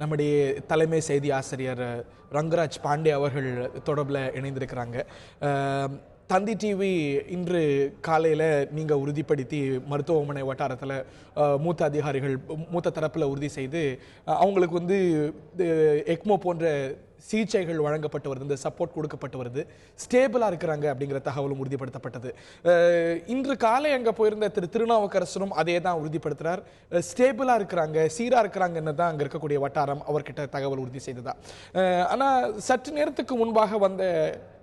நம்முடைய தலைமை செய்தி ஆசிரியர் ரங்கராஜ் பாண்டே அவர்கள் தொடர்பில் இணைந்திருக்கிறாங்க. தந்தி டிவி இன்று காலையில் நீங்கள் உறுதிப்படுத்தி மருத்துவமனை வட்டாரத்தில் மூத்த அதிகாரிகள் மூத்த தரப்பில் உறுதி செய்து அவங்களுக்கு வந்து எக்மோ போன்ற சிகிச்சைகள் வழங்கப்பட்டு வருது, இந்த சப்போர்ட் கொடுக்கப்பட்டு வருது, ஸ்டேபிளாக இருக்கிறாங்க அப்படிங்கிற தகவலும் உறுதிப்படுத்தப்பட்டது. இன்று காலை அங்கே போயிருந்த திருநாவுக்கரசரும் அதே தான் உறுதிப்படுத்துகிறார். ஸ்டேபிளாக இருக்கிறாங்க, சீராக இருக்கிறாங்கன்னு தான் அங்கே இருக்கக்கூடிய வட்டாரம் அவர்கிட்ட தகவல் உறுதி செய்ததா. ஆனால் சற்று நேரத்துக்கு முன்பாக வந்த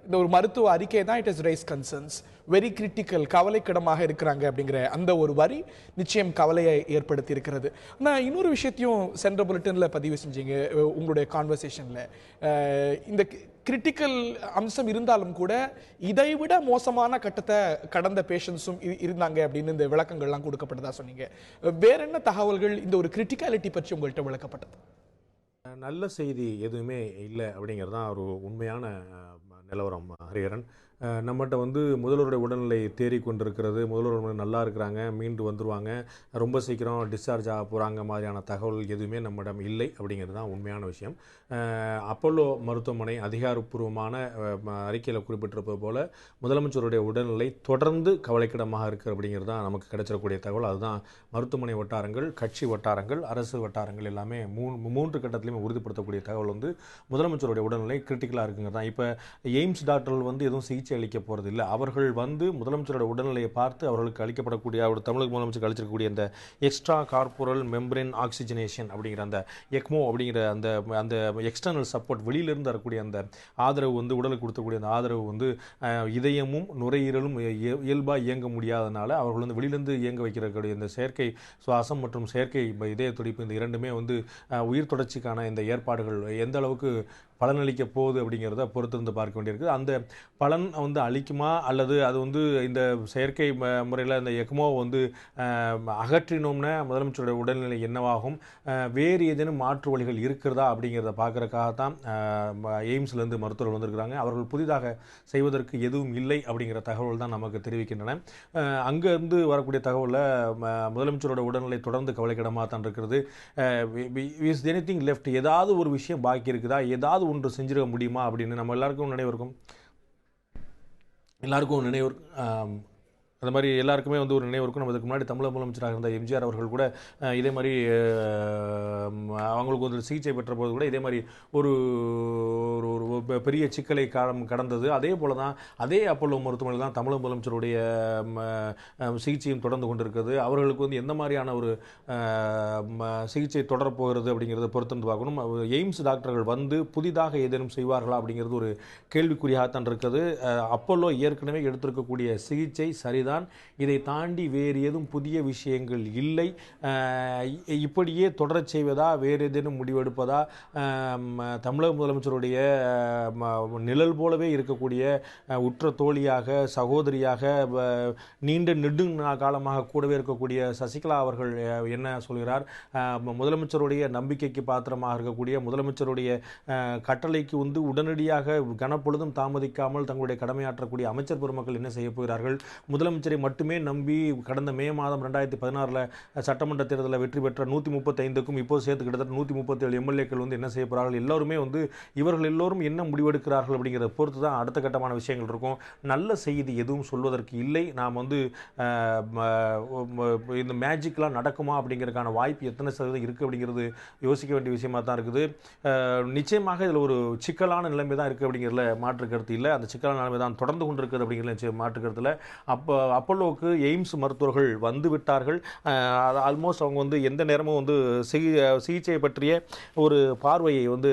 இந்த ஒரு மருத்துவ அறிக்கை தான் it is rice concerns, very critical, கவலைக்கிடமாக இருக்கிறாங்க அப்படிங்கிற அந்த ஒரு வரி நிச்சயம் கவலையை ஏற்படுத்தி இருக்கிறது. ஆனால் இன்னொரு விஷயத்தையும் சென்ற புல்லட்டினில் பதிவு செஞ்சீங்க உங்களுடைய கான்வர்சேஷனில். இந்த கிரிட்டிக்கல் அம்சம் இருந்தாலும் கூட இதைவிட மோசமான கட்டத்தை கடந்த பேஷண்ட்ஸும் இருந்தாங்க அப்படின்னு இந்த விளக்கங்கள்லாம் கொடுக்கப்பட்டதா சொன்னீங்க. வேற என்ன தகவல்கள் இந்த ஒரு கிரிட்டிகாலிட்டி பற்றி உங்கள்கிட்ட விளக்கப்பட்டது? நல்ல செய்தி எதுவுமே இல்லை அப்படிங்கிறது தான் ஒரு உண்மையான நிலவரம் ஹரிஹரன். நம்மகிட்ட வந்து முதல்வருடைய உடல்நிலை தேறி கொண்டிருக்கிறது, முதல்வர் நல்லா இருக்கிறாங்க, மீண்டு வந்துடுவாங்க, ரொம்ப சீக்கிரம் டிஸ்சார்ஜ் ஆக போகிறாங்க மாதிரியான தகவல் எதுவுமே நம்மிடம் இல்லை அப்படிங்கிறது தான் உண்மையான விஷயம். அப்போலோ மருத்துவமனை அதிகாரப்பூர்வமான அறிக்கையில் குறிப்பிட்டிருப்பது போல் முதலமைச்சருடைய உடல்நிலை தொடர்ந்து கவலைக்கிடமாக இருக்குது அப்படிங்கிறது தான் நமக்கு கிடைச்சிடக்கூடிய தகவல். அதுதான் மருத்துவமனை வட்டாரங்கள், கட்சி வட்டாரங்கள், அரசு வட்டாரங்கள் எல்லாமே மூன்று கட்டத்திலையுமே உறுதிப்படுத்தக்கூடிய தகவல் வந்து முதலமைச்சருடைய உடல்நிலை கிரிட்டிக்கலாக இருக்குங்கிறது தான். இப்போ எய்ம்ஸ் டாக்டர்கள் வந்து எதுவும் சிகிச்சை அளிக்க போகிறது இல்லை. அவர்கள் வந்து முதலமைச்சரோட உடல்நிலையை பார்த்து அவர்களுக்கு அளிக்கப்படக்கூடிய அவர் தமிழக முதலமைச்சருக்கு அளிச்சிருக்கக்கூடிய அந்த எக்ஸ்ட்ரா கார்போரல் மெம்பரேன் ஆக்சிஜனேஷன் அப்படிங்கிற அந்த எக்மோ அப்படிங்கிற அந்த அந்த எக்ஸ்டர்னல் சப்போர்ட் வெளியிலிருந்து வரக்கூடிய அந்த ஆதரவு வந்து உடலுக்கு கொடுக்கக்கூடிய அந்த ஆதரவு வந்து இதயமும் நுரையீரலும் இயல்பாக இயங்க முடியாதனால அவர்கள் வந்து வெளியிலிருந்து இயங்க வைக்கிறக்கூடிய இந்த செயற்கை சுவாசம் மற்றும் செயற்கை இதய துடிப்பு இந்த இரண்டுமே வந்து உயிர் தொடர்ச்சிக்கான இந்த ஏற்பாடுகள் எந்த அளவுக்கு பலனளிக்க போகுது அப்படிங்கிறத பொறுத்திருந்து பார்க்க வேண்டியிருக்குது. அந்த பலன் வந்து அளிக்குமா அல்லது அது வந்து இந்த செயற்கை முறையில் இந்த எக்மோ வந்து அகற்றினோம்னா முதலமைச்சருடைய உடல்நிலை என்னவாகும், வேறு ஏதேனும் மாற்று வழிகள் இருக்கிறதா அப்படிங்கிறத பார்க்குறக்காகத்தான் எய்ம்ஸ்லேருந்து மருத்துவர்கள் வந்திருக்கிறாங்க. அவர்கள் புதிதாக செய்வதற்கு எதுவும் இல்லை அப்படிங்கிற தகவல் தான் நமக்கு தெரிவிக்கின்றன. அங்கேருந்து வரக்கூடிய தகவலில் முதலமைச்சரோட உடல்நிலை தொடர்ந்து கவலைக்கிடமாக தான் இருக்கிறது. இஸ் எனிதிங் லெஃப்ட், ஏதாவது ஒரு விஷயம் பாக்கி இருக்குதா, ஏதாவது ஒன்று செஞ்சிட முடியுமா அப்படின்னு நம்ம எல்லாருக்கும் நினைவு இருக்கும். அந்த மாதிரி எல்லாருக்குமே வந்து ஒரு நினைவு இருக்கும். நம்ம இதுக்கு முன்னாடி தமிழக முதலமைச்சராக இருந்த எம்ஜிஆர் அவர்கள் கூட இதே மாதிரி அவங்களுக்கு ஒரு சிகிச்சை பெற்ற போது கூட இதே மாதிரி ஒரு பெரிய சிக்கலை கடந்தது. அதே போல தான் அதே அப்போலோ மருத்துவமனையில் தான் தமிழக முதலமைச்சருடைய சிகிச்சையும் தொடர்ந்து கொண்டிருக்கிறது. அவர்களுக்கு வந்து எந்த மாதிரியான ஒரு சிகிச்சை தொடரப்போகிறது அப்படிங்கிறத பொறுத்து பார்க்கணும். எய்ம்ஸ் டாக்டர்கள் வந்து புதிதாக ஏதேனும் செய்வார்களா அப்படிங்கிறது ஒரு கேள்விக்குறியாகத்தான் இருக்குது. அப்போலோ ஏற்கனவே எடுத்திருக்கக்கூடிய சிகிச்சை சரிதான், இதை தாண்டி வேறு ஏதும் புதிய விஷயங்கள் இல்லை. இப்படியே தொடரச் செய்வதா, வேறு ஏதேனும் முடிவெடுப்பதா, தமிழக முதலமைச்சருடைய நிழல் போலவே இருக்கக்கூடிய உற்ற தோழியாக, சகோதரியாக, நீண்ட நெடு காலமாக கூடவே இருக்கக்கூடிய சசிகலா அவர்கள் என்ன சொல்கிறார், முதலமைச்சருடைய நம்பிக்கைக்கு பாத்திரமாக இருக்கக்கூடிய முதலமைச்சருடைய கட்டளைக்கு வந்து உடனடியாக கனப்பொழுதும் தாமதிக்காமல் தங்களுடைய கடமையாற்றக்கூடிய அமைச்சர் பெருமக்கள் என்ன செய்ய போகிறார்கள், முதலமைச்சரை மட்டுமே நம்பி கடந்த மே மாதம் 2016 சட்டமன்ற தேர்தலில் வெற்றி பெற்ற 135க்கும் இப்போ சேர்த்து கிட்டத்தட்ட 137 எம்எல்ஏக்கள் வந்து என்ன செய்ய போகிறார்கள், எல்லாருமே வந்து இவர்கள் எல்லோரும் என்ன முடிவெடுக்கிறார்கள் அப்படிங்கிறத பொறுத்து தான் அடுத்த கட்டமான விஷயங்கள் இருக்கும். நல்ல செய்தி எதுவும் சொல்வதற்கு இல்லை. நாம் வந்து இந்த மேஜிக்லாம் நடக்குமா அப்படிங்கிறதுக்கான வாய்ப்பு எத்தனை சதவீதம் இருக்குது அப்படிங்கிறது யோசிக்க வேண்டிய விஷயமா தான் இருக்குது. நிச்சயமாக இதில் ஒரு சிக்கலான நிலைமை தான் இருக்குது அப்படிங்கிறதுல மாற்று கருத்து இல்லை. அந்த சிக்கலான நிலைமை தான் தொடர்ந்து கொண்டு இருக்குது அப்படிங்கிறதுல மாற்று கருத்தில். அப்போலோவுக்கு எய்ம்ஸ் மருத்துவர்கள் வந்து விட்டார்கள். ஆல்மோஸ்ட் அவங்க வந்து எந்த நேரமும் வந்து சிகிச்சையை பற்றிய ஒரு பார்வையை வந்து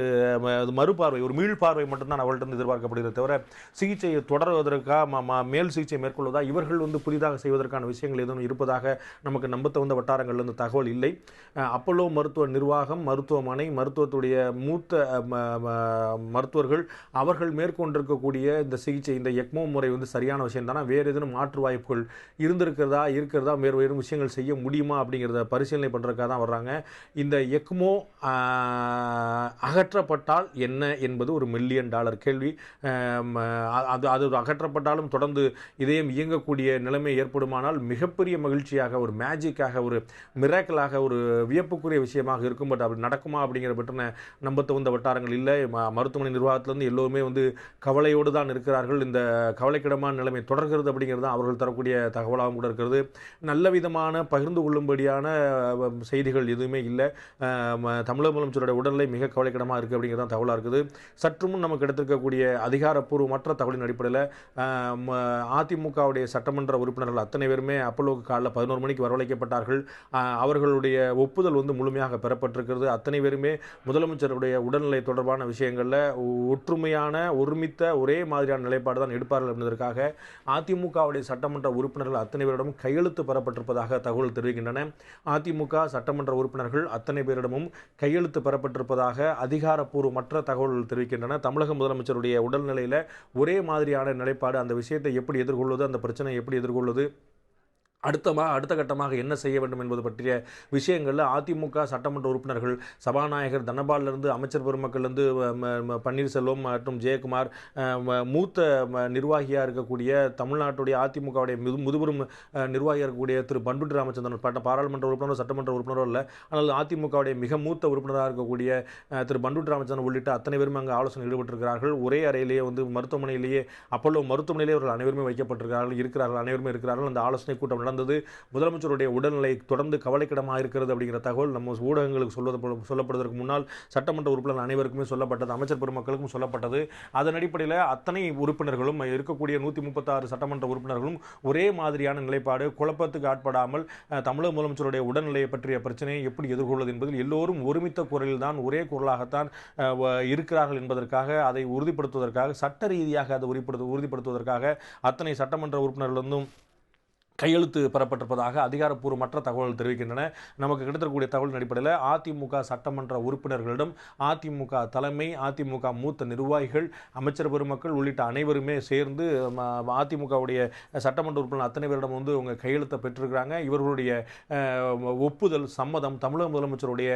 மறுபார்வை, ஒரு மீள்பார்வை மட்டும்தான் அவர்கள்ட்ட எதிர்பார்க்கப்படுகிறது தவிர சிகிச்சையை தொடர்வதற்காக மேல் சிகிச்சை மேற்கொள்வதா இவர்கள் வந்து புதிதாக செய்வதற்கான விஷயங்கள் எதுவும் இருப்பதாக நமக்கு நம்ப தகுந்த வட்டாரங்கள்லேருந்து தகவல் இல்லை. அப்போலோ மருத்துவ நிர்வாகம், மருத்துவமனை, மருத்துவத்துடைய மூத்த அவர்கள் மேற்கொண்டிருக்கக்கூடிய இந்த சிகிச்சை, இந்த எக்மோ முறை வந்து சரியான விஷயம் தானே, வேறு எதுவும் மாற்று வாய்ப்பு வாய்ப்புகள் இருக்கிறதா வேறு வேறு விஷயங்கள் செய்ய முடியுமா அப்படிங்கிறத பரிசீலனை பண்ணுறதுக்காக தான் வர்றாங்க. இந்த எக்மோ அகற்றப்பட்டால் என்ன என்பது ஒரு $1 மில்லியன் கேள்வி. அது அகற்றப்பட்டாலும் தொடர்ந்து இதயம் இயங்கக்கூடிய நிலைமை ஏற்படுமானால் மிகப்பெரிய மகிழ்ச்சியாக, ஒரு மேஜிக்காக, ஒரு மிராக்கலாக, ஒரு வியப்புக்குரிய விஷயமாக இருக்கும். பட் அப்படி நடக்குமா அப்படிங்கிற பற்றின நம்ப தகுந்த வட்டாரங்கள் இல்லை. மருத்துவமனை நிர்வாகத்திலிருந்து எல்லோருமே கவலையோடு தான் இருக்கிறார்கள். இந்த கவலைக்கிடமான நிலைமை தொடர்கிறது அப்படிங்கிறது தான் அவர்கள் தரக்கூடிய தகவலாகவும் கூட இருக்கிறது. நல்ல விதமான பகிர்ந்து கொள்ளும்படியான செய்திகள் எதுவுமே இல்லை. தமிழக முதலமைச்சருடைய உடல்நிலை மிக கவலைக்கிடமாக இருக்குது அப்படிங்கிறது தான் தகவலாக இருக்குது. சற்று முன் நமக்கு எடுத்திருக்கக்கூடிய அதிகாரப்பூர்வமற்ற தகவலின் அடிப்படையில் அதிமுகவுடைய சட்டமன்ற உறுப்பினர்கள் அத்தனை பேருமே அப்பல்லோக்கு காலைல 11 மணிக்கு வரவழைக்கப்பட்டார்கள். அவர்களுடைய ஒப்புதல் முழுமையாக பெறப்பட்டிருக்கிறது. அத்தனை பேருமே முதலமைச்சருடைய உடல்நிலை தொடர்பான விஷயங்களில் ஒற்றுமையான ஒருமித்த ஒரே மாதிரியான நிலைப்பாடு தான் எடுப்பார்கள் என்பதற்காக அதிமுகவுடைய சட்டமன்ற உறுப்பினர்கள் அத்தனை பேரிடமும் கையெழுத்து பெறப்பட்டிருப்பதாக தகவல் தெரிவிக்கின்றன. அதிமுக சட்டமன்ற உறுப்பினர்கள் அத்தனை பேரிடமும் கையெழுத்து பெறப்பட்டிருப்பதாக அதிகாரப்பூர்வமற்ற தகவல்கள் தெரிவிக்கின்றன. தமிழக முதலமைச்சருடைய உடல்நிலையில் ஒரே மாதிரியான நிலைப்பாடு, அந்த விஷயத்தை எப்படி எதிர்கொள்வது, அந்த பிரச்சனை எப்படி எதிர்கொள்வது, அடுத்த கட்டமாக என்ன செய்ய வேண்டும் என்பது பற்றிய விஷயங்களில் அதிமுக சட்டமன்ற உறுப்பினர்கள் சபாநாயகர் தனபாலிருந்து அமைச்சர் பெருமக்கள்லேருந்து பன்னீர்செல்வம் மற்றும் ஜெயக்குமார், மூத்த நிர்வாகியாக இருக்கக்கூடிய தமிழ்நாட்டுடைய அதிமுகவுடைய முதுபெரும் நிர்வாகியாக இருக்கக்கூடிய திரு பண்டுட்டி ராமச்சந்திரன், பாராளுமன்ற உறுப்பினரோ சட்டமன்ற உறுப்பினரோ இல்லை, ஆனால் அதிமுகவுடைய மிக மூத்த உறுப்பினராக இருக்கக்கூடிய திரு பண்டுட்டி ராமச்சந்திரன் உள்ளிட்ட அத்தனை பேரும் அங்கே ஆலோசனை ஈடுபட்டிருக்கிறார்கள். ஒரே அறையிலேயே மருத்துவமனையிலேயே அப்பல்லோ மருத்துவமனையிலேயே அவர்கள் அனைவருமே வைக்கப்பட்டிருக்கிறார்கள். அனைவருமே இருக்கிறார்கள். அந்த ஆலோசனை கூட்டம் நடந்தது. முதலமைச்சருடைய உடல்நிலை தொடர்ந்து கவலைக்கிடமாக இருக்கிறது அப்படிங்கிற தகவல் நம்ம ஊடகங்களுக்கு சொல்லப்படுவதற்கு முன்னால் சட்டமன்ற உறுப்பினர்கள் அனைவருக்குமே சொல்லப்பட்டது, அமைச்சர் பெருமக்களுக்கும் சொல்லப்பட்டது. அதன் அடிப்படையில் அத்தனை உறுப்பினர்களும் இருக்கக்கூடிய 136 சட்டமன்ற உறுப்பினர்களும் ஒரே மாதிரியான நிலைப்பாடு, குழப்பத்துக்கு ஆட்படாமல் தமிழக முதலமைச்சருடைய உடல்நிலையை பற்றிய பிரச்சனையை எப்படி எதிர்கொள்வது என்பதில் எல்லோரும் ஒருமித்த குரலில் தான், ஒரே குரலாகத்தான் இருக்கிறார்கள் என்பதற்காக, அதை உறுதிப்படுத்துவதற்காக, சட்ட ரீதியாக அதை உறுதிப்படுத்துவதற்காக அத்தனை சட்டமன்ற உறுப்பினர்களும் கையெழுத்து பெறப்பட்டிருப்பதாக அதிகாரப்பூர்வமற்ற தகவல்கள் தெரிவிக்கின்றன. நமக்கு கிடைத்திருக்கக்கூடிய தகவலின் அடிப்படையில் அதிமுக சட்டமன்ற உறுப்பினர்களிடம் அதிமுக தலைமை, அதிமுக மூத்த நிர்வாகிகள், அமைச்சர் பெருமக்கள் உள்ளிட்ட அனைவருமே சேர்ந்து அதிமுகவுடைய சட்டமன்ற உறுப்பினர் அத்தனை பேரிடம் உங்கள் கையெழுத்தை பெற்றிருக்கிறாங்க. இவர்களுடைய ஒப்புதல், சம்மதம், தமிழக முதலமைச்சருடைய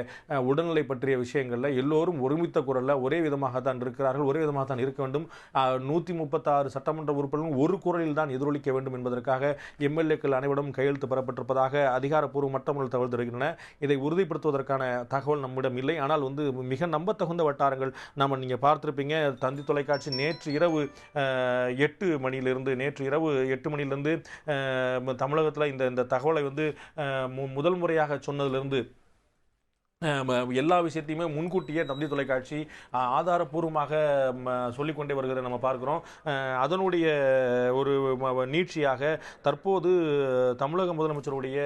உடல்நிலை பற்றிய விஷயங்களில் எல்லோரும் ஒருமித்த குரலில் ஒரே விதமாகத்தான் இருக்கிறார்கள், ஒரே விதமாக தான் இருக்க வேண்டும். 136 சட்டமன்ற உறுப்பினர்களும் ஒரு குரலில் தான் எதிரொலிக்க வேண்டும் என்பதற்காக எம்எல்ஏக்கள் அனைவரும் கையெழுத்து பெறப்பட்டிருப்பதாக அதிகாரப்பூர்வமற்ற தகவல் தெரிவிக்கின்றன. இதை உறுதிப்படுத்துவதற்கான தகவல் நம்மிடம் இல்லை. ஆனால் மிக நம்பத்தகுந்த வட்டாரங்கள் நீங்கள் பார்த்திருப்பீங்க. தந்தி தொலைக்காட்சி நேற்று இரவு 8 மணியிலிருந்து தமிழகத்தில் இந்த தகவலை முதல் முறையாக சொன்னதிலிருந்து எல்லா விஷயத்தையுமே முன்கூட்டியே தந்தி தொலைக்காட்சி ஆதாரப்பூர்வமாக சொல்லிக்கொண்டே வருகிறத நம்ம பார்க்கிறோம். அதனுடைய ஒரு நீட்சியாக தற்போது தமிழக முதலமைச்சருடைய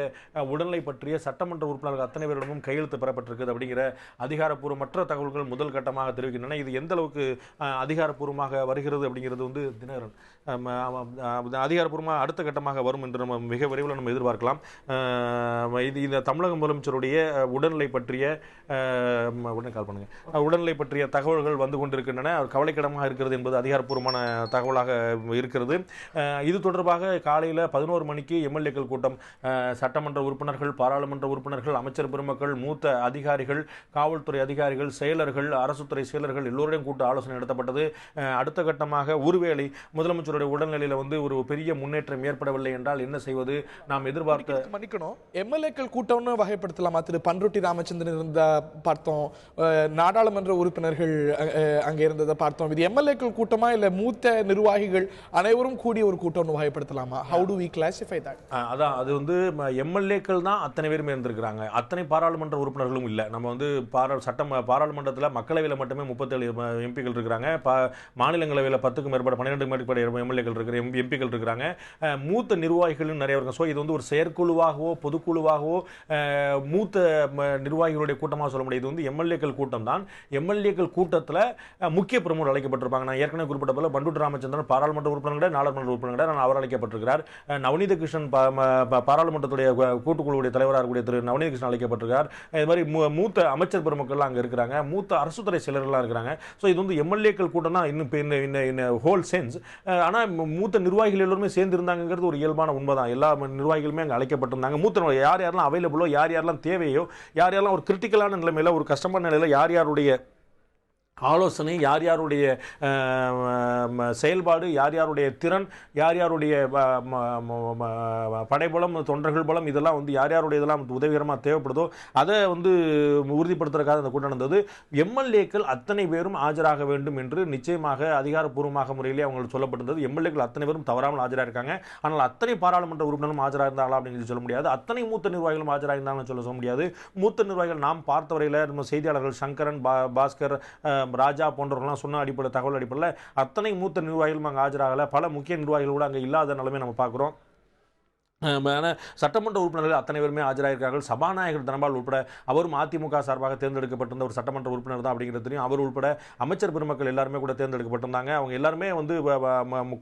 உடல்நிலை பற்றிய சட்டமன்ற உறுப்பினர்கள் அத்தனை பேரிடமும் கையெழுத்து பெறப்பட்டிருக்கிறது அப்படிங்கிற அதிகாரப்பூர்வமற்ற தகவல்கள் முதல் கட்டமாக தெரிவிக்கின்றன. இது எந்த அளவுக்கு அதிகாரப்பூர்வமாக வருகிறது அப்படிங்கிறது தினகரன் அதிகாரப்பூர்வமாக அடுத்த கட்டமாக வரும் என்று நம்ம மிக விரைவில் நம்ம எதிர்பார்க்கலாம். இந்த தமிழக முதலமைச்சருடைய உடல்நிலை பற்றிய உடல்நிலை பற்றிய தகவல்கள் வந்து கொண்டிருக்கின்றன. கவலைக்கிடமாக இருக்கிறது என்பது அதிகாரப்பூர்வமான தகவலாக இருக்கிறது. இது தொடர்பாக காலையில் 11 மணிக்கு எம்எல்ஏக்கள் கூட்டம், சட்டமன்ற உறுப்பினர்கள், பாராளுமன்ற உறுப்பினர்கள், அமைச்சர் பெருமக்கள், மூத்த அதிகாரிகள், காவல்துறை அதிகாரிகள், செயலர்கள், அரசுத்துறை செயலர்கள் எல்லோருடையும் கூட்ட ஆலோசனை நடத்தப்பட்டது. அடுத்த கட்டமாக ஒருவேளை முதலமைச்சருடைய உடல்நிலையில் ஒரு பெரிய முன்னேற்றம் ஏற்படவில்லை என்றால் என்ன செய்வது? நாம் எதிர்பார்த்த மன்னிக்கணும், எம்எல்ஏக்கள் கூட்டம்னு வகைப்படுத்தலாமா? திரு பண்ருட்டி ராமச்சந்திரன் இருந்த பார்த்தோம், நாடாளுமன்ற உறுப்பினர்கள் அங்கே இருந்ததை பார்த்தோம். இது எம்எல்ஏக்கள் கூட்டமா இல்ல மூத்த நிர்வாகிகள் அனைவரும் கூடிய ஒரு கூட்டம்னு வகைப்படுத்தலாமா? How do we classify that? அதான் அது எம்எல்ஏக்கள் தான் அத்தனை பேருமே இருந்திருக்கிறாங்க. அத்தனை பாராளுமன்ற உறுப்பினர்களும் இல்லை. நம்ம பாராளுமன்றத்தில் மக்களவையில் மட்டுமே 37 எம்பிக்கள் இருக்கிறாங்க. மாநிலங்களவையில் 10க்கும் மேற்பட்ட 12க்கும் மேற்பட்ட எம்எல்ஏக்கள் இருக்கிற எம்பிக்கள் இருக்கிறாங்க. மூத்த நிர்வாகிகளும் நிறைய இருக்காங்க. ஸோ இது ஒரு செயற்குழுவாகவோ பொதுக்குழுவாகவோ மூத்த நிர்வாகிகள் நிர்வாகிகளுடைய கூட்டமாக சொல்ல முடியாது. இது வந்து எம்எல்ஏக்கள் கூட்டம் தான். எம்எல்ஏக்கள் கூட்டத்தில் முக்கிய பிரமுகர் அழைக்கப்பட்டிருப்பாங்க. நான் ஏற்கனவே குறிப்பிட்ட போல பண்டுட்டு ராமச்சந்திரன் பாராளுமன்ற உறுப்பினர், நாடாளுமன்ற உறுப்பினர், அவர் அழைக்கப்பட்டிருக்கிறார். நவநீத கிருஷ்ணன் பாராளுமன்றத்துடைய கூட்டுக்குழுவுடைய தலைவராக இருக்கக்கூடிய திரு நவநீத கிருஷ்ணன் அழைக்கப்பட்டிருக்கார். இது மாதிரி மூத்த அமைச்சர் பெருமக்கள் அங்கே இருக்கிறாங்க, மூத்த அரசு துறை செயலர்கள்லாம் இருக்கிறாங்க. ஸோ இது வந்து எம்எல்ஏக்கள் கூட்டம் தான் இன்னும் ஹோல் சென்ஸ். ஆனால் மூத்த நிர்வாகிகள் எல்லோருமே சேர்ந்து இருந்தாங்கிறது ஒரு இயல்பான உண்மைதான். எல்லா நிர்வாகிகளுமே அங்கே அழைக்கப்பட்டிருந்தாங்க. மூத்த யார் யாரெல்லாம் அவைலபிளோ, யார் யாரெல்லாம் தேவையோ, யார் யாரெல்லாம் ஒரு கிரிட்டிக்கலான நிலைமையில், ஒரு கஷ்டமான நிலையில் யார் யாருடைய ஆலோசனை, யார் யாருடைய செயல்பாடு, யார் யாருடைய திறன், யார் யாருடைய படைபலம், தொண்டர்கள் பலம், இதெல்லாம் வந்து யார் யாருடைய இதெல்லாம் உதவிகரமாக தேவைப்படுதோ அதை வந்து உறுதிப்படுத்துறதுக்காக அந்த கூட்டம் நடந்தது. எம்எல்ஏக்கள் அத்தனை பேரும் ஆஜராக வேண்டும் என்று நிச்சயமாக அதிகாரப்பூர்வமாக முறையிலே அவங்களுக்கு சொல்லப்பட்டிருந்தது. எம்எல்ஏக்கள் அத்தனை பேரும் தவறாமல் ஆஜராக இருக்காங்க. ஆனால் அத்தனை பாராளுமன்ற உறுப்பினரும் ஆஜராக இருந்தாங்களா அப்படின்னு சொல்ல முடியாது. அத்தனை மூத்த நிர்வாகிகளும் ஆஜராக இருந்தாங்கன்னு சொல்ல முடியாது. மூத்த நிர்வாகிகள் நாம் பார்த்தவரையில் நம்ம செய்தியாளர்கள் சங்கரன், பாஸ்கர், ராஜா போன்றவர்கள்லாம் சொன்ன அடிப்படை தகவல் அடிப்படையில் அத்தனை மூத்த நிர்வாகிகளும் அங்கே ஆஜராகலை. பல முக்கிய நிர்வாகிகள் கூட அங்கே இல்லாத நிலைமை நம்ம பார்க்குறோம். சட்டமன்ற உறுப்பினர்கள் அத்தனை பேருமே ஆஜராயிருக்கார்கள். சபாநாயகர் தனபால் உட்பட, அவரும் அதிமுக சார்பாக தேர்ந்தெடுக்கப்பட்டிருந்த ஒரு சட்டமன்ற உறுப்பினர் தான் அப்படிங்கிறது தெரியும். அவர் உட்பட அமைச்சர் பெருமக்கள் எல்லாருமே கூட தேர்ந்தெடுக்கப்பட்டிருந்தாங்க. அவங்க எல்லாருமே வந்து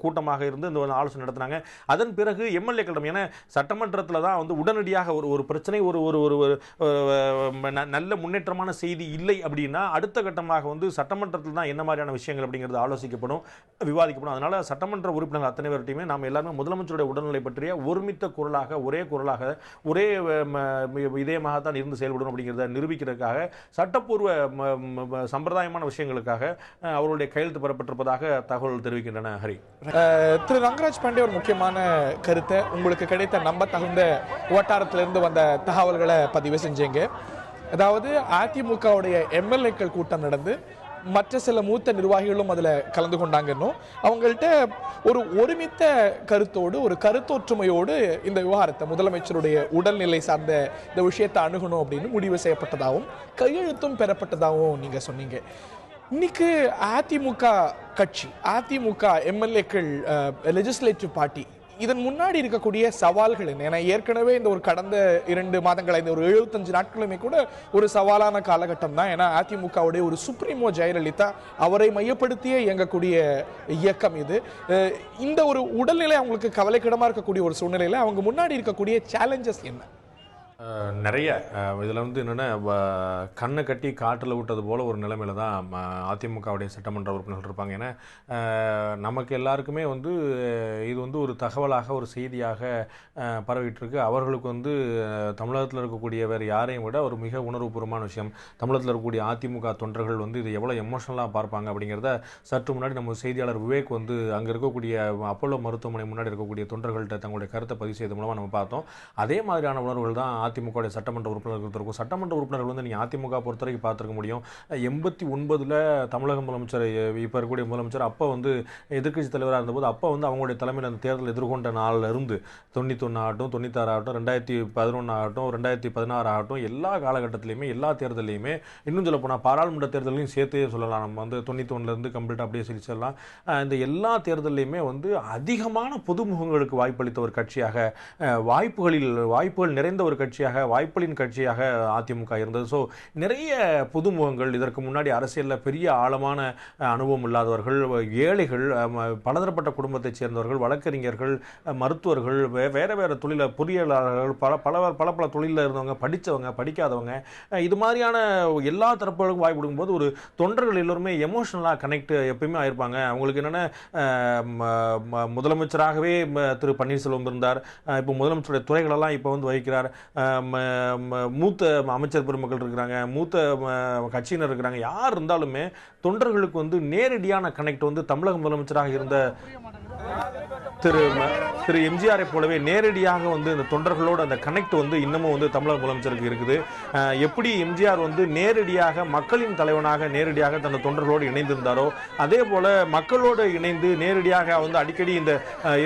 கூட்டமாக இருந்து இந்த ஆலோசனை நடத்தினாங்க. அதன் பிறகு எம்எல்ஏக்களிடம், ஏன்னா சட்டமன்றத்தில் தான் வந்து உடனடியாக ஒரு பிரச்சனை, ஒரு நல்ல முன்னேற்றமான செய்தி இல்லை அப்படின்னா அடுத்த கட்டமாக வந்து சட்டமன்றத்தில் தான் என்ன மாதிரியான விஷயங்கள் அப்படிங்கிறது ஆலோசிக்கப்படும், விவாதிக்கப்படும். அதனால சட்டமன்ற உறுப்பினர்கள் அத்தனை பேர்ட்டையுமே நாம் எல்லாருமே முதலமைச்சருடைய உடல்நிலை பற்றிய ஒருமித்த குரலாக, ஒரே குரலாக, ஒரே இதயமாகத்தான் இருந்து செயல்படும் அப்படிங்கிறத நிரூபிக்கிறதுக்காக, சட்டப்பூர்வ சம்பிரதாயமான விஷயங்களுக்காக அவருடைய கையெழுத்து பெறப்பட்டிருப்பதாக தகவல் தெரிவிக்கின்றன. ஹரி, திரு ரங்கராஜ் பாண்டே ஒரு முக்கியமான கருத்தை, உங்களுக்கு கிடைத்த நம்ப தகுந்த வட்டாரத்திலிருந்து வந்த தகவல்களை பதிவு செஞ்சீங்க. அதாவது அதிமுகவுடைய எம்எல்ஏக்கள் கூட்டம் நடந்து மற்ற சில மூத்த நிர்வாகிகளும் அதில் கலந்து கொண்டாங்கன்னு, அவங்கள்ட்ட ஒரு ஒருமித்த கருத்தோடு, ஒரு கருத்தொற்றுமையோடு இந்த விவகாரத்தை, முதலமைச்சருடைய உடல்நிலை சார்ந்த இந்த விஷயத்தை அணுகணும் அப்படின்னு முடிவு செய்யப்பட்டதாகவும் கையெழுத்தும் பெறப்பட்டதாகவும் நீங்கள் சொன்னீங்க. இன்னைக்கு அதிமுக கட்சி, அதிமுக எம்எல்ஏக்கள், லெஜிஸ்லேட்டிவ் பார்ட்டி, இதன் முன்னாடி இருக்கக்கூடிய சவால்கள் என்ன? ஏன்னா ஏற்கனவே இந்த ஒரு கடந்த 2 மாதங்கள், இந்த ஒரு 75 நாட்களுமே கூட ஒரு சவாலான காலகட்டம் தான். ஏன்னா அதிமுகவுடைய ஒரு சுப்ரீமோ ஜெயலலிதா, அவரை மையப்படுத்தியே இயங்கக்கூடிய இயக்கம் இது. இந்த ஒரு உடல்நிலை அவங்களுக்கு கவலைக்கிடமா இருக்கக்கூடிய ஒரு சூழ்நிலையில் அவங்க முன்னாடி இருக்கக்கூடிய சேலஞ்சஸ் என்ன? நிறைய இதில் வந்து என்னென்னா, கண்ணை கட்டி காட்டில் விட்டது போல் ஒரு நிலைமையில தான் அதிமுகவுடைய சட்டமன்ற உறுப்பினர்கள் இருப்பாங்க. ஏன்னா நமக்கு எல்லாருக்குமே வந்து இது வந்து ஒரு தகவலாக, ஒரு செய்தியாக பரவிட்டு இருக்கு. அவர்களுக்கு வந்து தமிழகத்தில் இருக்கக்கூடிய வேறு யாரையும் விட ஒரு மிக உணர்வுபூர்வமான விஷயம். தமிழகத்தில் இருக்கக்கூடிய அதிமுக தொண்டர்கள் வந்து இது எவ்வளோ எமோஷனலாக பார்ப்பாங்க அப்படிங்கிறத சற்று முன்னாடி நம்ம செய்தியாளர் விவேக் வந்து அங்கே இருக்கக்கூடிய அப்போலோ மருத்துவமனை முன்னாடி இருக்கக்கூடிய தொண்டர்கள்ட்ட தங்களுடைய கருத்தை பதிவு செய்வது மூலமாக நம்ம பார்த்தோம். அதே மாதிரியான உணர்வுகள் தான் அதிமுக சட்டமன்ற உறுப்பினர்கள் இருக்கும். சட்டமன்ற உறுப்பினர்கள் வந்து நீங்கள் அதிமுக பொறுத்தவரைக்கும் பார்த்துருக்க முடியும். 89 தமிழக முதலமைச்சர், இப்போ இருக்கக்கூடிய முதலமைச்சர், அப்போ வந்து எதிர்க்கட்சி தலைவராக இருந்தபோது அப்போ வந்து அவங்களுடைய தலைமையில் அந்த தேர்தல் எதிர்கொண்ட நாளில் இருந்து 91 ஆகட்டும், 96 ஆகட்டும், 2011 ஆகட்டும், 2016 ஆகட்டும், எல்லா காலகட்டத்திலையுமே, எல்லா தேர்தலையுமே, இன்னும் சொல்ல போனால் பாராளுமன்ற தேர்தலையும் சேர்த்தே சொல்லலாம். நம்ம வந்து 91லேருந்து கம்ப்ளீட்டாக அப்படியே சொல்லலாம். இந்த எல்லா தேர்தலையுமே வந்து அதிகமான புதுமுகங்களுக்கு வாய்ப்பளித்த ஒரு கட்சியாக, வாய்ப்புகள் நிறைந்த ஒரு கட்சியாக, வாய்ப்புகளின் கட்சியாக அதிமுக இருந்தது. ஸோ நிறைய புதுமுகங்கள், இதற்கு முன்னாடி அரசியலில் பெரிய ஆழமான அனுபவம் இல்லாதவர்கள், ஏழைகள், பலதரப்பட்ட குடும்பத்தைச் சேர்ந்தவர்கள், வழக்கறிஞர்கள், மருத்துவர்கள், வேறு தொழில பொறியியலாளர்கள், பல தொழிலில் இருந்தவங்க, படித்தவங்க, படிக்காதவங்க, இது மாதிரியான எல்லா தரப்புகளுக்கும் வாய்ப்பு கொடுக்கும்போது ஒரு தொண்டர்கள் எல்லோருமே எமோஷனலாக கனெக்ட் எப்பயுமே ஆயிருப்பாங்க. அவங்களுக்கு என்னென்ன, முதலமைச்சராகவே திரு பன்னீர்செல்வம் இருந்தார், இப்போ முதலமைச்சருடைய துறைகளெல்லாம் இப்போ வந்து வகிக்கிறார், மூத்த அமைச்சர் பெருமக்கள் இருக்கிறாங்க, மூத்த கட்சியினர் இருக்கிறாங்க. யார் இருந்தாலுமே தொண்டர்களுக்கு வந்து நேரடியான கனெக்ட் வந்து தமிழக முதலமைச்சராக இருந்த திரு எம்ஜிஆரை போலவே நேரடியாக வந்து இந்த தொண்டர்களோட அந்த கனெக்ட் வந்து இன்னமும் வந்து தமிழக முதலமைச்சருக்கு இருக்குது. எப்படி எம்ஜிஆர் வந்து நேரடியாக மக்களின் தலைவனாக நேரடியாக தன் தொண்டர்களோடு இணைந்திருந்தாரோ, அதே போல மக்களோடு இணைந்து நேரடியாக வந்து அடிக்கடி இந்த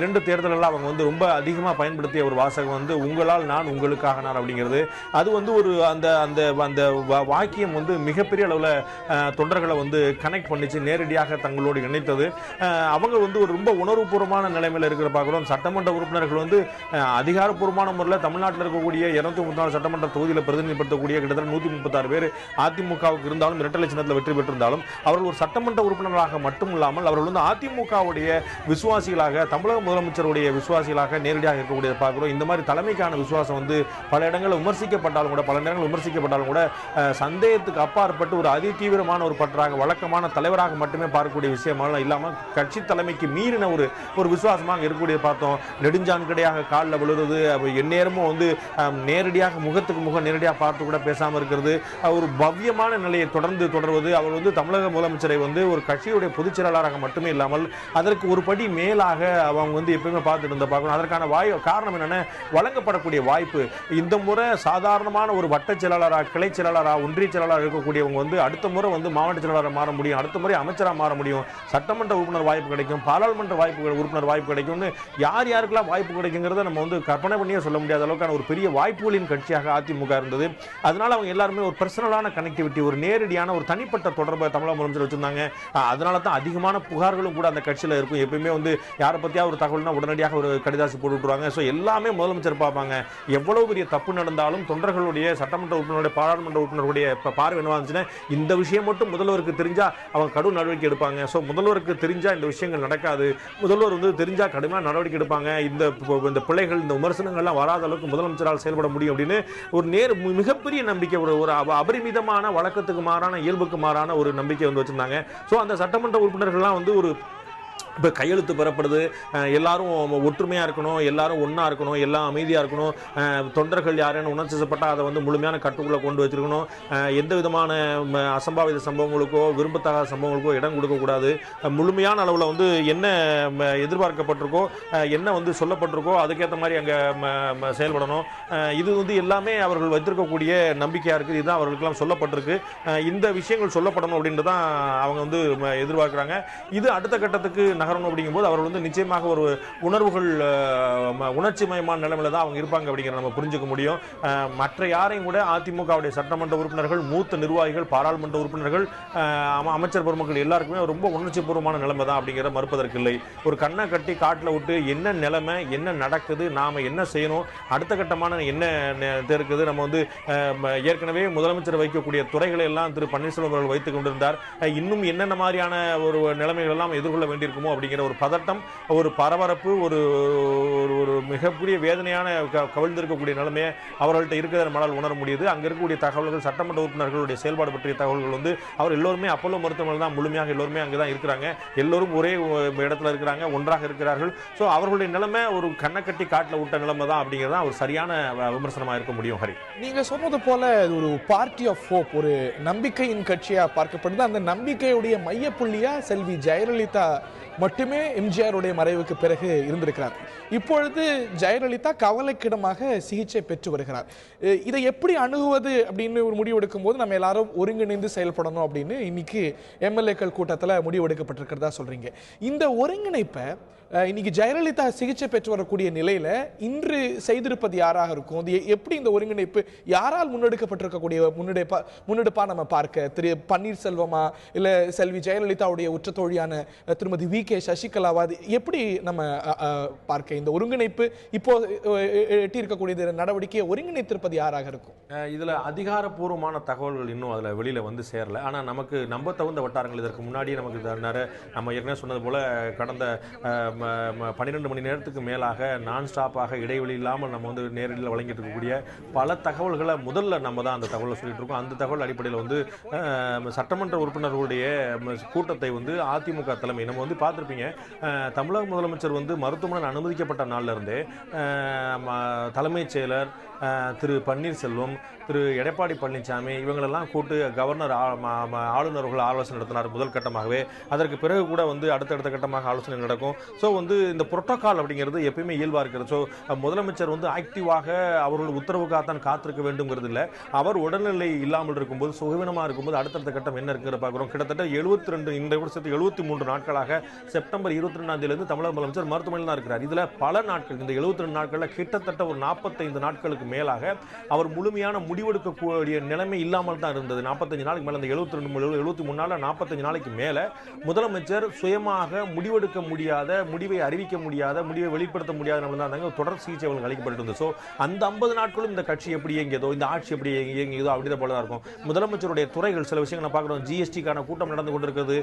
2 தேர்தலெல்லாம் அவங்க வந்து ரொம்ப அதிகமாக பயன்படுத்திய ஒரு வாசகம் வந்து உங்களால் நான், உங்களுக்காக நான் அப்படிங்கிறது. அது வந்து ஒரு அந்த அந்த அந்த வாக்கியம் வந்து மிகப்பெரிய அளவில் தொண்டர்களை வந்து கனெக்ட் பண்ணிச்சு, நேரடியாக தங்களோடு இணைத்தது. அவங்க வந்து ஒரு ரொம்ப உணர்வுபூர்வமான நிலைமையில் சட்டமன்றங்களில் இருக்கிற பார்க்குறோம். சட்டமன்ற உறுப்பினர்கள் வந்து அதிகாரப்பூர்வமான முறையில் தமிழ்நாட்டில் இருக்கக்கூடிய 234 சட்டமன்ற தொகுதியில் பிரதிநிதிப்படுத்தக்கூடிய கிட்டத்தட்ட 136 பேர் அதிமுகவுக்கு இருந்தாலும் இரட்டை சின்னத்தில் வெற்றி பெற்றிருந்தாலும் அவர்கள் ஒரு சட்டமன்ற உறுப்பினர்களாக மட்டும் இல்லாமல் அவர்கள் வந்து அதிமுகவுடைய விசுவாசிகளாக, தமிழக முதலமைச்சருடைய விசுவாசிகளாக நேரடியாக இருக்கக்கூடியதை பார்க்கிறோம். இந்த மாதிரி தலைமைக்கான விசுவாசம் வந்து பல இடங்களில் விமர்சிக்கப்பட்டாலும் கூட சந்தேகத்துக்கு அப்பாற்பட்டு ஒரு அதிதீவிரமான ஒரு பற்றாக வழக்கமான தலைவராக மட்டுமே பார்க்கக்கூடிய விஷயமாக இல்லாமல் கட்சி தலைமைக்கு மீறின ஒரு விசுவாசமாக இருக்கக்கூடிய பார்த்தோம். நெடுஞ்சான்கடையாக காலில் விழுறது, எந்நேரமும் வந்து நேரடியாக முகத்துக்கு முகம் நேரடியாக பார்த்து கூட பேசாமல் இருக்கிறது, ஒரு பவ்யமான நிலையை தொடர்வது. அவர் வந்து தமிழக முதலமைச்சரை வந்து ஒரு கட்சியுடைய பொதுச் செயலாளராக மட்டுமே இல்லாமல் அதற்கு ஒரு படி மேலாக அவங்க வந்து எப்பவுமே பார்த்துட்டு இருந்த பார்க்கணும். அதற்கான காரணம் என்னன்னா, வழங்கப்படக்கூடிய வாய்ப்பு. இந்த முறை சாதாரணமான ஒரு வட்ட செயலாளராக, கிளை செயலாளராக, ஒன்றிய செயலாளராக இருக்கக்கூடியவங்க வந்து அடுத்த முறை வந்து மாவட்ட செயலாளராக மாற முடியும், அடுத்த முறை அமைச்சராக மாற முடியும், சட்டமன்ற உறுப்பினர் வாய்ப்பு கிடைக்கும், பாராளுமன்ற உறுப்பினர் வாய்ப்பு கிடைக்கும்னு யாருக்கெல்லாம் வாய்ப்பு கிடைக்குங்கிறத நம்ம வந்து கற்பனை பண்ணியே சொல்ல முடியாத அளவுக்கான ஒரு பெரிய வாய்ப்புகளின் கட்சியாக அதிமுக இருந்தது. அதனால அவங்க எல்லாருமே ஒரு பர்சனலான கனெக்டிவிட்டி, ஒரு நேரடியான ஒரு தனிப்பட்ட தொடர்பை தமிழக முதலமைச்சர் வச்சிருந்தாங்க. அதனால தான் அதிகமான புகார்களும் கூட அந்த கட்சியில் இருக்கும். எப்பயுமே வந்து யாரை பற்றியா ஒரு தகவல்னா உடனடியாக ஒரு கடிதாசி போட்டு விட்டுருவாங்க. ஸோ எல்லாமே முதலமைச்சர் பார்ப்பாங்க. எவ்வளவு பெரிய தப்பு நடந்தாலும் தொண்டர்களுடைய, சட்டமன்ற உறுப்பினருடைய, பாராளுமன்ற உறுப்பினருடைய பார்வை என்னவா இருந்துச்சுன்னா, இந்த விஷயம் மட்டும் முதல்வருக்கு தெரிஞ்சா அவங்க கடும் நடவடிக்கை எடுப்பாங்க. ஸோ முதல்வருக்கு தெரிஞ்சா இந்த விஷயங்கள் நடக்காது, முதல்வர் வந்து தெரிஞ்சா கடுமையான நடவடிக்கை எடுப்பாங்க, இந்த பிள்ளைகள், இந்த விமர்சனங்கள்லாம் வராத அளவுக்கு முதலமைச்சரால் செயல்பட முடியும் அப்படின்னு ஒரு மிகப்பெரிய நம்பிக்கை, ஒரு அபரிமிதமான வழக்கத்துக்கு மாறான, இயல்புக்கு மாறான ஒரு நம்பிக்கை வந்து வச்சிருந்தாங்க. ஸோ அந்த சட்டமன்ற உறுப்பினர்கள்லாம் வந்து ஒரு இப்போ கையெழுத்து பெறப்படுது, எல்லாரும் ஒற்றுமையாக இருக்கணும், எல்லாரும் ஒன்றா இருக்கணும், எல்லாம் அமைதியாக இருக்கணும், தொண்டர்கள் யாரேனும் உணர்ச்சிப்பட்டால் அதை வந்து முழுமையான கட்டுக்குள்ளே கொண்டு வச்சிருக்கணும், எந்த விதமான அசம்பாவித சம்பவங்களுக்கோ விரும்பத்தகாத சம்பவங்களுக்கோ இடம் கொடுக்கக்கூடாது, முழுமையான அளவில் வந்து என்ன எதிர்பார்க்கப்பட்டிருக்கோ, என்ன வந்து சொல்லப்பட்டிருக்கோ அதுக்கேற்ற மாதிரி அங்கே செயல்படணும். இது வந்து எல்லாமே அவர்கள் வைத்திருக்கக்கூடிய நம்பிக்கையாக இருக்குது. இதுதான் அவர்களுக்கெல்லாம் சொல்லப்பட்டிருக்கு. இந்த விஷயங்கள் சொல்லப்படணும் அப்படின்ட்டு தான் அவங்க வந்து எதிர்பார்க்குறாங்க. இது அடுத்த கட்டத்துக்கு நகரணும் அப்படிங்கும்போது அவர்கள் வந்து நிச்சயமாக ஒரு உணர்வுகள், உணர்ச்சி மயமான நிலைமையில தான் அவங்க இருப்பாங்க அப்படிங்கிற நம்ம புரிஞ்சுக்க முடியும். மற்ற யாரையும் கூட அதிமுகவுடைய சட்டமன்ற உறுப்பினர்கள், மூத்த நிர்வாகிகள், பாராளுமன்ற உறுப்பினர்கள், அமைச்சர் பெருமக்கள் எல்லாருக்குமே ரொம்ப உணர்ச்சி பூர்வமான நிலைமை தான் அப்படிங்கிற மறுப்பதற்கு இல்லை. ஒரு கண்ணை கட்டி காட்டில் விட்டு என்ன நிலைமை, என்ன நடக்குது, நாம் என்ன செய்யணும், அடுத்த கட்டமான என்ன இருக்குது, நம்ம வந்து ஏற்கனவே முதலமைச்சர் வைக்கக்கூடிய துறைகளை எல்லாம் திரு பன்னீர்செல்வம் அவர்கள் வைத்துக் கொண்டிருந்தார். இன்னும் என்னென்ன மாதிரியான ஒரு நிலைமைகள் எல்லாம் எதிர்கொள்ள வேண்டியிருக்குமோ அப்படிங்கிற ஒரு பதட்டம், ஒரு பரபரப்பு, ஒரு மிகப்பெரிய வேதனையான கவிழ்ந்திருக்கக்கூடிய நிலைமையை அவர்கள்ட்ட இருக்கிற நம்மளால் உணர முடியுது. அங்கே இருக்கக்கூடிய தகவல்கள், சட்டமன்ற உறுப்பினர்களுடைய செயல்பாடு பற்றிய தகவல்கள் வந்து அவர் எல்லோருமே அப்போலோ மருத்துவமனை தான் முழுமையாக எல்லோருமே அங்கே தான் இருக்கிறாங்க, எல்லோரும் ஒரே இடத்துல இருக்கிறாங்க, ஒன்றாக இருக்கிறார்கள். ஸோ அவர்களுடைய நிலைமை ஒரு கண்ணை கட்டி காட்டில் விட்ட நிலைமை தான் அப்படிங்கிறது தான் ஒரு சரியான விமர்சனமாக இருக்க முடியும். ஹரி, நீங்க சொன்னது போல ஒரு பார்ட்டி ஆஃப் ஹோப், ஒரு நம்பிக்கையின் கட்சியா பார்க்கப்படுது. அந்த நம்பிக்கையுடைய மையப்புள்ளியா செல்வி ஜெயலலிதா மட்டுமே எம்ஜிஆருடைய மறைவுக்கு பிறகு இருந்திருக்கிறார். இப்பொழுது ஜெயலலிதா கவலைக்கிடமாக சிகிச்சை பெற்று வருகிறார். இதை எப்படி அணுகுவது அப்படின்னு ஒரு முடிவு எடுக்கும் போது நம்ம எல்லாரும் ஒருங்கிணைந்து செயல்படணும் அப்படின்னு இன்னைக்கு எம்எல்ஏக்கள் கூட்டத்தில் முடிவு எடுக்கப்பட்டிருக்கிறதா சொல்றீங்க. இந்த ஒருங்கிணைப்பை இன்னைக்கு ஜெயலலிதா சிகிச்சை பெற்று வரக்கூடிய நிலையில இன்று செய்திருப்பது யாராக இருக்கும்? அது எப்படி இந்த ஒருங்கிணைப்பு யாரால் முன்னெடுக்கப்பட்டிருக்கக்கூடிய முன்னெடுப்பா நம்ம பார்க்க? திரு பன்னீர்செல்வமா, இல்ல செல்வி ஜெயலலிதாவுடைய உற்ற தோழியான திருமதி வி.கே. சசிகலாவா, எப்படி நம்ம பார்க்க இந்த ஒருங்கிணைப்பு இப்போ எட்டியிருக்கக்கூடிய நடவடிக்கையை ஒருங்கிணைத்திருப்பது யாராக இருக்கும்? இதுல அதிகாரப்பூர்வமான தகவல்கள் இன்னும் அதுல வெளியில வந்து சேரல. ஆனா நமக்கு நம்ப தகுந்த வட்டாரங்கள் இதற்கு முன்னாடி நமக்கு நம்ம ஏற்கனவே சொன்னது போல கடந்த 12 மணி நேரத்துக்கு மேலாக நான் ஸ்டாப்பாக இடைவெளி இல்லாமல் நம்ம வந்து நேரடியில் வழங்கிட்டு இருக்கக்கூடிய பல தகவல்களை முதல்ல நம்ம தான் அந்த தகவலை சொல்லிட்டு இருக்கோம். அந்த தகவல் அடிப்படையில் வந்து சட்டமன்ற உறுப்பினர்களுடைய கூட்டத்தை வந்து அதிமுக தலைமை நம்ம வந்து பார்த்துருப்பீங்க. தமிழக முதலமைச்சர் வந்து மருத்துவமனை அனுமதிக்கப்பட்ட நாளில் இருந்தே தலைமைச் செயலர் திரு பன்னீர்செல்வம், திரு எடப்பாடி பழனிசாமி இவங்களெல்லாம் கூட்டு கவர்னர் ஆளுநர்கள் ஆலோசனை நடத்தினார் முதல் கட்டமாகவே. அதற்கு பிறகு கூட வந்து அடுத்தடுத்த கட்டமாக ஆலோசனை நடக்கும். ஸோ வந்து இந்த புரோட்டோகால் அப்படிங்கிறது எப்பயுமே இயல்பாக இருக்கிறது. ஸோ முதலமைச்சர் வந்து ஆக்டிவாக அவர்கள் உத்தரவுக்காகத்தான் காத்திருக்க வேண்டும்ங்கிறது இல்லை. அவர் உடல்நிலை இல்லாமல் இருக்கும்போது, சுகவீனமாக இருக்கும்போது அடுத்தடுத்த கட்டம் என்ன இருக்கிற பார்க்குறோம். கிட்டத்தட்ட 72 இந்த வருஷத்துக்கு 73 நாட்களாக செப்டம்பர் 22ஆம் தேதியிலிருந்து தமிழக முதலமைச்சர் மருத்துவமனையில் தான் இருக்கிறார். இதில் பல நாட்கள், இந்த 72 நாட்களில் கிட்டத்தட்ட ஒரு 45 நாட்களுக்கு மேலாக அவர் முழுமையான முடிவு முடிவெடுக்கக்கூடிய நிலைமை இல்லாமல் தான் இருந்தது. 45 நாளைக்கு மேலே, அந்த 73 நாள் 45 நாளைக்கு மேலே முதலமைச்சர் சுயமாக முடிவெடுக்க முடியாத, முடிவை அறிவிக்க முடியாத, முடிவை வெளிப்படுத்த முடியாத இருந்தாங்க. தொடர் சிகிச்சை அவங்களுக்கு அளிக்கப்பட்டிருந்தது. ஸோ அந்த 50 நாட்களும் இந்த கட்சி எப்படி இயங்கியதோ, இந்த ஆட்சி எப்படி இயங்கியதோ அப்படிதான் போல தான் இருக்கும். முதலமைச்சருடைய துறைகள் சில விஷயங்கள் நான் பார்க்குறோம். ஜிஎஸ்டிக்கான கூட்டம் நடந்து கொண்டிருக்கிறது,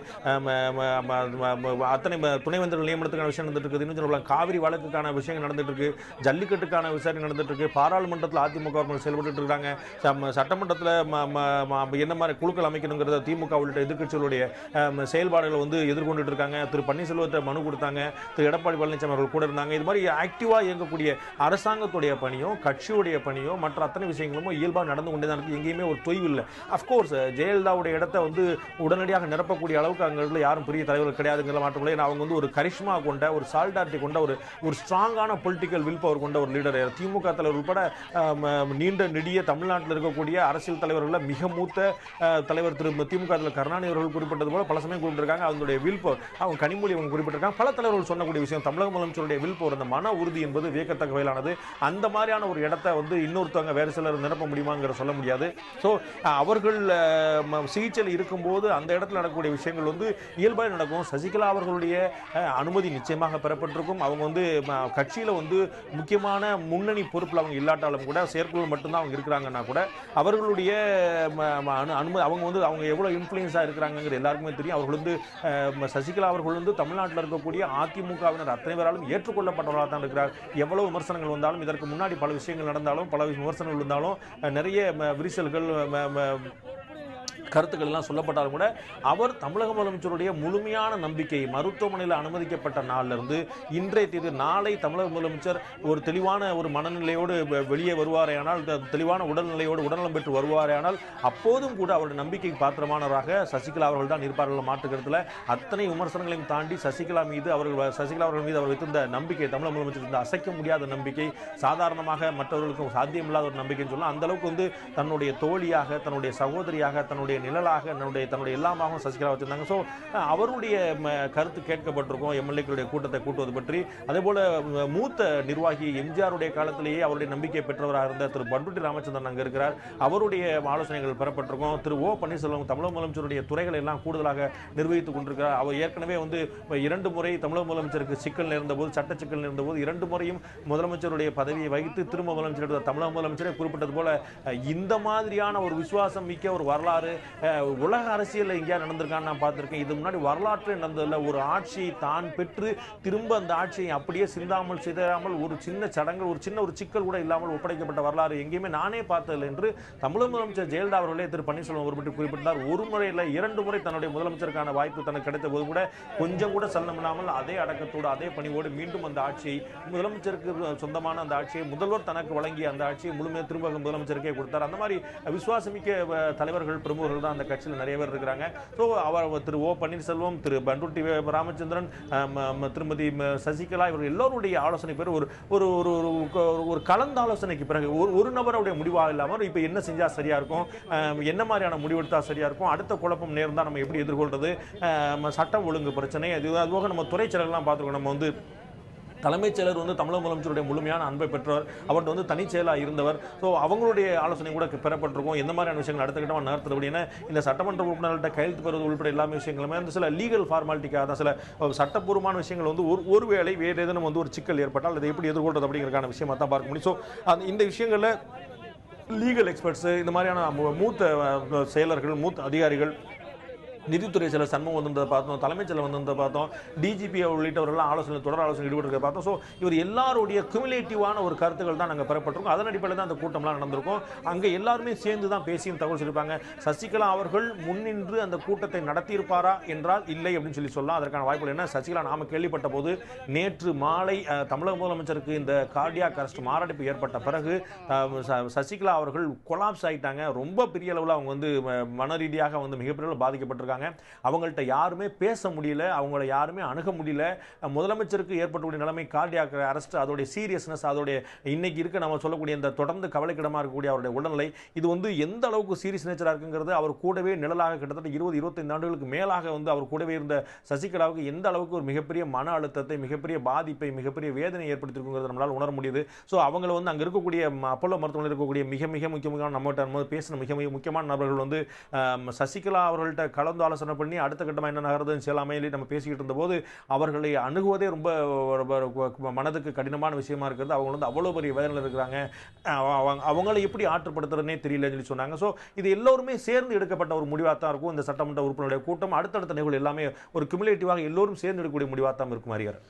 அத்தனை துணைவேந்தர்கள் நியமனத்துக்கான விஷயம் நடந்துட்டு இருக்குது, இன்னும் சொல்லலாம் காவிரி வழக்குக்கான விஷயங்கள் நடந்துட்டு இருக்கு, ஜல்லிக்கட்டுக்கான விசாரணை நடந்துட்டு இருக்கு, பாராளுமன்றத்தில் அதிமுக செயல்பட்டு இருக்காங்க, சட்டமன்றத்தில் என்ன மாதிரி குழுக்கள் அமைக்கணுங்கிறத திமுக உள்ளிட்ட எதிர்க்கட்சிகளுடைய செயல்பாடுகளை வந்து எதிர்கொண்டுட்டு இருக்காங்க. திரு பன்னீர்செல்வத்தை மனு கொடுத்தாங்க, திரு எடப்பாடி பழனிசாமி அவர்கள் கூட இருந்தாங்க. இது மாதிரி ஆக்டிவா இயங்கக்கூடிய அரசாங்கத்துடைய பணியும் கட்சியுடைய பணியும் மற்ற அத்தனை விஷயங்களும் இயல்பாக நடந்து கொண்டே தான் இருக்கு. எங்கேயுமே ஒரு தொய்வு இல்லை. அஃப்கோர்ஸ் ஜெயலலிதாவுடைய இடத்தை வந்து உடனடியாக நிரப்பக்கூடிய அளவுக்கு அங்கே யாரும் பெரிய தலைவர்கள் கிடையாதுங்கிற மாற்றமில்லை. அவங்க வந்து ஒரு கரிஷ்மா கொண்ட, ஒரு சால்டாரிட்டி கொண்ட, ஒரு ஸ்ட்ராங்கான பொலிட்டிக்கல் வில் பவர் கொண்ட ஒரு லீடர். திமுக தலைவர் உட்பட நீண்ட நெடிய தமிழ்நாட்டில் இருக்கக்கூடிய அரசியல் தலைவர்களில் மிக மூத்த தலைவர் திரு திமுக கருணாநிதி அவர்கள் குறிப்பிட்டது போல பல சமயம் குறிப்பிட்டிருக்காங்க. அவங்களுடைய வில் பவர், அவங்க கனிமொழி அவங்க குறிப்பிட்டிருக்காங்க. பல தலைவர்கள் சொன்னக்கூடிய விஷயம் தமிழக முதலமைச்சருடைய வில் பவர், அந்த மன உறுதி என்பது வியக்கத்தக்க வகையிலானது. அந்த மாதிரியான ஒரு இடத்தை வந்து இன்னொருத்தவங்க வேறு சிலர் நிரப்ப முடியுமாங்கிற சொல்ல முடியாது. ஸோ அவர்கள் சிகிச்சையில் இருக்கும்போது அந்த இடத்துல நடக்கக்கூடிய விஷயங்கள் வந்து இயல்பாக நடக்கும். சசிகலா அவர்களுடைய அனுமதி நிச்சயமாக பெறப்பட்டிருக்கும். அவங்க வந்து கட்சியில் வந்து முக்கியமான முன்னணி பொறுப்பில் அவங்க இல்லாட்டாலும் கூட, செயற்குழு மட்டும்தான் அவங்க இருக்கிறாங்கன்னா கூட, அவர்களுடைய அனுமதி, அவங்க எவ்வளோ இன்ஃப்ளூயன்ஸாக இருக்கிறாங்கிறது எல்லாருக்குமே தெரியும். அவர்கள் வந்து சசிகலா அவர்கள் வந்து தமிழ்நாட்டில் இருக்கக்கூடிய அதிமுகவினர் அத்தனை பேராலும் ஏற்றுக்கொள்ளப்பட்டவர்களாக தான் இருக்கிறார். எவ்வளவு விமர்சனங்கள் வந்தாலும், இதற்கு முன்னாடி பல விஷயங்கள் நடந்தாலும், பல விமர்சனங்கள் இருந்தாலும், நிறைய விரிசல்கள் கருத்துக்கள் எல்லாம் சொல்லப்பட்டாலும் கூட, அவர் தமிழக முதலமைச்சருடைய முழுமையான நம்பிக்கை, மருத்துவமனையில் அனுமதிக்கப்பட்ட நாளிலிருந்து இன்றைய தேதி, நாளை தமிழக முதலமைச்சர் ஒரு தெளிவான ஒரு மனநிலையோடு வெளியே வருவாரேயானால், தெளிவான உடல்நிலையோடு உடல்நலம் பெற்று வருவாரேயானால், அப்போதும் கூட அவருடைய நம்பிக்கைக்கு பாத்திரமானவராக சசிகலா அவர்கள் தான் இருப்பார்கள். மாற்றுக்கருத்தில் அத்தனை விமர்சனங்களையும் தாண்டி சசிகலா அவர்கள் மீது அவர் வைத்திருந்த நம்பிக்கை, தமிழக முதலமைச்சர் இருந்த அசைக்க முடியாத நம்பிக்கை, சாதாரணமாக மற்றவர்களுக்கும் சாத்தியமில்லாத ஒரு நம்பிக்கைன்னு சொல்லலாம். அந்த அளவுக்கு வந்து தன்னுடைய தோழியாக, தன்னுடைய சகோதரியாக, தன்னுடைய நிழலாக, தன்னுடைய எல்லாமாக சசிகலா வச்சிருந்தாங்க. ஸோ அவருடைய கருத்து கேட்கப்பட்டிருக்கும் எம்எல்ஏக்களுடைய கூட்டத்தை கூட்டுவது பற்றி. அதே போல மூத்த நிர்வாகி எம்ஜிஆருடைய காலத்திலேயே அவருடைய நம்பிக்கை பெற்றவராக இருந்த திரு பண்டுட்டி ராமச்சந்திரன் அங்கே இருக்கிறார். அவருடைய ஆலோசனைகள் பெறப்பட்டிருக்கும். திரு ஓ பன்னீர்செல்வம் தமிழக முதலமைச்சருடைய துறைகளை எல்லாம் கூடுதலாக நிர்வகித்துக் கொண்டிருக்கிறார். அவர் ஏற்கனவே வந்து 2 முறை தமிழக முதலமைச்சருக்கு சிக்கல் நேர்ந்தபோது, சட்ட சிக்கல் நேர்ந்தபோது 2 முறையும் முதலமைச்சருடைய பதவியை வகித்து திரும்ப முதலமைச்சர் தமிழக முதலமைச்சரை குறிப்பிட்டது போல இந்த மாதிரியான ஒரு விசுவாசம் மிக்க ஒரு வரலாறு உலக அரசியல் எங்கேயா நடந்திருக்கான்னு நான் பார்த்திருக்கேன். இது முன்னாடி வரலாற்றில் நடந்ததில்ல. ஒரு ஆட்சியை தான் பெற்று திரும்ப அந்த ஆட்சியை அப்படியே சிந்தாமல் சிதறாமல், ஒரு சின்ன சடங்கு, ஒரு சிக்கல் கூட இல்லாமல் ஒப்படைக்கப்பட்ட வரலாறு எங்கேயுமே நானே பார்த்ததில்லை என்று தமிழக முதலமைச்சர் ஜெயலலிதா அவர்களே திரு பன்னீர்செல்வம் ஒரு குறிப்பிட்டார். 1 முறை இல்லை 2 முறை தன்னுடைய முதலமைச்சருக்கான வாய்ப்பு தனக்கு கிடைத்த போது கூட கொஞ்சம் கூட சலனமில்லாமல் அதே அடக்கத்தோடு, அதே பணிவோடு மீண்டும் அந்த ஆட்சியை, முதலமைச்சருக்கு சொந்தமான அந்த ஆட்சியை, முதல்வர் தனக்கு வழங்கிய அந்த ஆட்சியை முழுமையாக திரும்ப முதலமைச்சருக்கே கொடுத்தார். அந்த மாதிரி விசுவாசமிக்க தலைவர்கள், பிரமுகர்கள் தான் அந்த கட்சியில் நிறைய பேர் இருக்கிறாங்க. ஸோ அவர் திரு ஓ பன்னீர்செல்வம், திரு பண்டுட்டி ராமச்சந்திரன், திருமதி சசிகலா, இவர்கள் எல்லோருடைய ஆலோசனை பேர் ஒரு கலந்த ஆலோசனைக்கு பிறகு ஒரு நபருடைய முடிவாக இல்லாமல் இப்போ என்ன செஞ்சால் சரியா இருக்கும், என்ன மாதிரியான முடிவெடுத்தால் சரியா இருக்கும், அடுத்த குழப்பம் நேர்ந்தால் நம்ம எப்படி எதிர்கொள்றது, சட்டம் ஒழுங்கு பிரச்சனை, அதுபோக நம்ம துறை செயலெல்லாம் பார்த்துருக்கோம். நம்ம வந்து தலைமைச் செயலர் வந்து தமிழக முதலமைச்சருடைய முழுமையான அன்பை பெற்றவர், அவர்கிட்ட வந்து தனிச் செயலாக இருந்தவர். ஸோ அவங்களுடைய ஆலோசனை கூட பெறப்பட்டிருக்கும். எந்த மாதிரியான விஷயங்கள் அடுத்த கட்டமாக நகர்த்துறது அப்படின்னா, இந்த சட்டமன்ற உறுப்பினர்கள்ட்ட கையெழுத்து பெறுவது உள்பட எல்லாமே விஷயங்களுமே அந்த சில லீகல் ஃபார்மாலிட்டிக்காக தான், சில சட்டப்பூர்வமான விஷயங்கள் வந்து ஒருவேளை வேறு ஏதேனும் வந்து ஒரு சிக்கல் ஏற்பட்டால் அதை எப்படி எதிர்கொள்றது அப்படிங்கிறதுக்கான விஷயமா தான் பார்க்க முடியும். ஸோ இந்த விஷயங்களில் லீகல் எக்ஸ்பர்ட்ஸு, இந்த மாதிரியான மூத்த செயலர்கள், மூத்த அதிகாரிகள், நிதித்துறை செயலர் சண்முகம் வந்திருந்ததை பார்த்தோம், தலைமைச் செயலர் வந்திருந்ததை பார்த்தோம், டிஜிபி உள்ளிட்டவர்கள் தொடர் ஆலோசனை ஈடுபட்டு பார்த்தோம். ஸோ இவர் எல்லாருடைய குமுலேட்டிவான ஒரு கருத்துக்கள் தான் நாங்கள் பெறப்பட்டிருக்கோம். அதன் அடிப்படையில் தான் அந்த கூட்டம்லாம் நடந்திருக்கும். அங்கே எல்லாருமே சேர்ந்து தான் பேசியும் தகவல் சொல்லியிருப்பாங்க. சசிகலா அவர்கள் முன்னின்று அந்த கூட்டத்தை நடத்தியிருப்பாரா என்றால் இல்லை அப்படின்னு சொல்லலாம். அதற்கான வாய்ப்புகள் என்ன, சசிகலா நாம கேள்விப்பட்ட போது நேற்று மாலை தமிழக முதலமைச்சருக்கு இந்த கார்டியாக் அரெஸ்ட் மாரடைப்பு ஏற்பட்ட பிறகு சசிகலா அவர்கள் கொலாப்ஸ் ஆகிட்டாங்க. ரொம்ப பெரிய அளவில் அவங்க வந்து மன ரீதியாக வந்து மிகப்பெரிய பாதிக்கப்பட்டிருக்காங்க. இருக்காங்க. அவங்கள்ட்ட யாருமே பேச முடியல, அவங்கள யாருமே அணுக முடியல. முதலமைச்சருக்கு ஏற்பட்டக்கூடிய நிலைமை கார்டியாக் அரெஸ்ட், அதோடைய சீரியஸ்னஸ், அதோடைய இன்னைக்கு இருக்க நம்ம சொல்லக்கூடிய இந்த தொடர்ந்து கவலைக்கிடமா இருக்கக்கூடிய அவருடைய உடல்நிலை, இது வந்து எந்த அளவுக்கு சீரியஸ் நேச்சரா இருக்குங்கிறது அவர் கூடவே நிழலாக கிட்டத்தட்ட 20-25 ஆண்டுகளுக்கு மேலாக வந்து அவர் கூடவே இருந்த சசிகலாவுக்கு எந்த அளவுக்கு ஒரு மிகப்பெரிய மன அழுத்தத்தை, மிகப்பெரிய பாதிப்பை, மிகப்பெரிய வேதனை ஏற்படுத்தியிருக்குங்கிறத நம்மளால் உணர முடியுது. ஸோ அவங்கள வந்து அங்கே இருக்கக்கூடிய அப்போலோ மருத்துவமனையில் இருக்கக்கூடிய மிக மிக முக்கியமான நம்மகிட்ட பேசின மிக மிக முக்கியமான நபர்கள் வந்து சசிகலா அவர்கள்ட்ட கலந்து ஆலோசனை பண்ணி அடுத்த கட்டமாக என்ன நகர்றதுன்னு சொல்லாமே நம்ம பேசிக்கிட்டு இருந்தபோது அவர்களை அணுகுவதே ரொம்ப மனதுக்கு கடினமான விஷயமா இருக்கிறது. அவங்க வந்து அவ்வளோ பெரிய வேதனையில் இருக்கிறாங்க, அவங்களை எப்படி ஆற்றுப்படுத்துறதுனே தெரியலன்னு சொல்லி சொன்னாங்க. ஸோ இது எல்லோருமே சேர்ந்து எடுக்கப்பட்ட ஒரு முடிவாக தான் இருக்கும். இந்த சட்டமன்ற உறுப்பினருடைய கூட்டம் அடுத்தடுத்த நிகழ்வு எல்லாமே ஒரு கிமுலேட்டிவாக எல்லோரும் சேர்ந்து எடுக்கக்கூடிய முடிவாக தான் இருக்கும். ஹரிஹரன்.